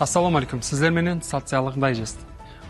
Ассаламу алейкум, сіздер менен социалдык дайжест.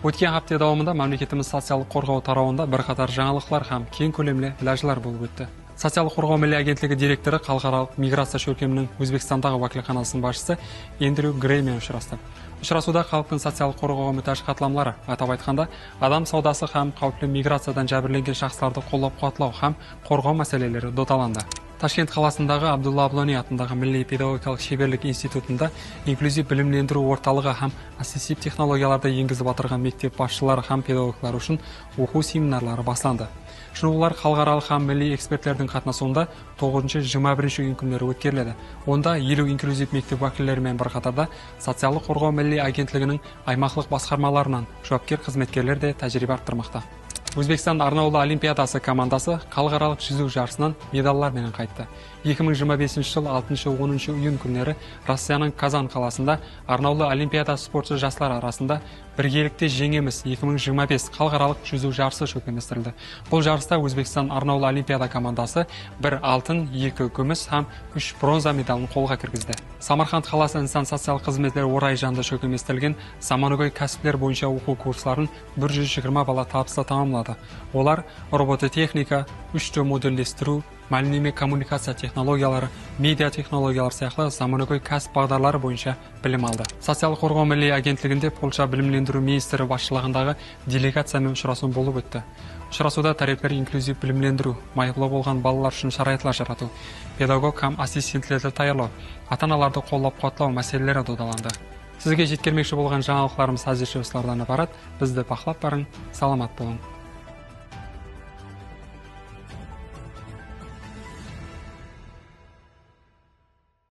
Өткен апта давамында мамлекетimiz социалдык коргоо тарабында бир катар жаңылыклар һәм кең көлөмлүү илажлар болуп өтті. Социалдык коргоо милли агентлиги директору калкаралык миграция шөлкөмүнүн Өзбекстандагы вакилканасынын башчысы Эндрю Грей менен учурашты. Учурашууда калктын социалдык коргоого мутаж катламлары, атап айтканда, адам саудасы һәм кауплуу миграциядан жабирленген шахстарды колдоп кубатлоо һәм коргоо маселелери доталанды. Ташкент қаласындағы Абдулла Аблони атындағы Милли педагогикалық шеберлік институтында инклюзив білімлендіру орталығы һәм ассистив технологияларды енгізіп атырған мектеп басшылары һәм педагогтар үшін оқу семинарлары башланды. Шоулар халықаралық һәм милли экспертлердің қатнасуында 9-21 күндері өткеріледі. Онда 50 инклюзив мектеп вакиллерімен бір қатарда социалдык коргоо милли агентлигинин аймақтық басқармаларынан жоопкер қызметкерлер де тәжірибе арттырмакта. Өзбекстан Арнаулы Олимпиадасы командасы халықаралық жүзу жарысынан медаллар менен қайтты. 2025 жыл 6-10 июнь күндері Россияның Казан қаласында Арнаулы Олимпиада спортшы жастар арасында біргелікте жеңеміз 2025 халықаралық жүзу жарысы өткізілді. Бұл жарыста Өзбекстан Арнаулы Олимпиада командасы 1 алтын, 2 күміс һәм 3 бронза медалын қолға кіргізді. Самарқанд қаласы инсан социалдык қызметтер орай жанды өткізілген заманауи кәсіптер бойынша оқу курсларын 120 бала табысты тамамлады. Олар робототехника, 3D модельдестирүү, мәлімдеме коммуникация технологиялары, медиа технологиялар сияқты заманауи кәсіп бағдарлары бойынша білім алды. Социалдык коргоо милли агентлигинде Польша билимлендирүү министри башчылыгындагы делегациямен учурашуу болуп өттү. Учурашууда тариптер инклюзив билимлендирүү, майыплуу болгон балалар үчүн шарайытлар жаратуу, педагог һәм ассистенттерди даярдоо, ата-аналарды колдоп кубатлоо маселелери додаланды. Сизге жеткирмекчи болгон жаңылыктарыбыз азырча осулардан ибарат. Бизди баклап барың, саламат болуң.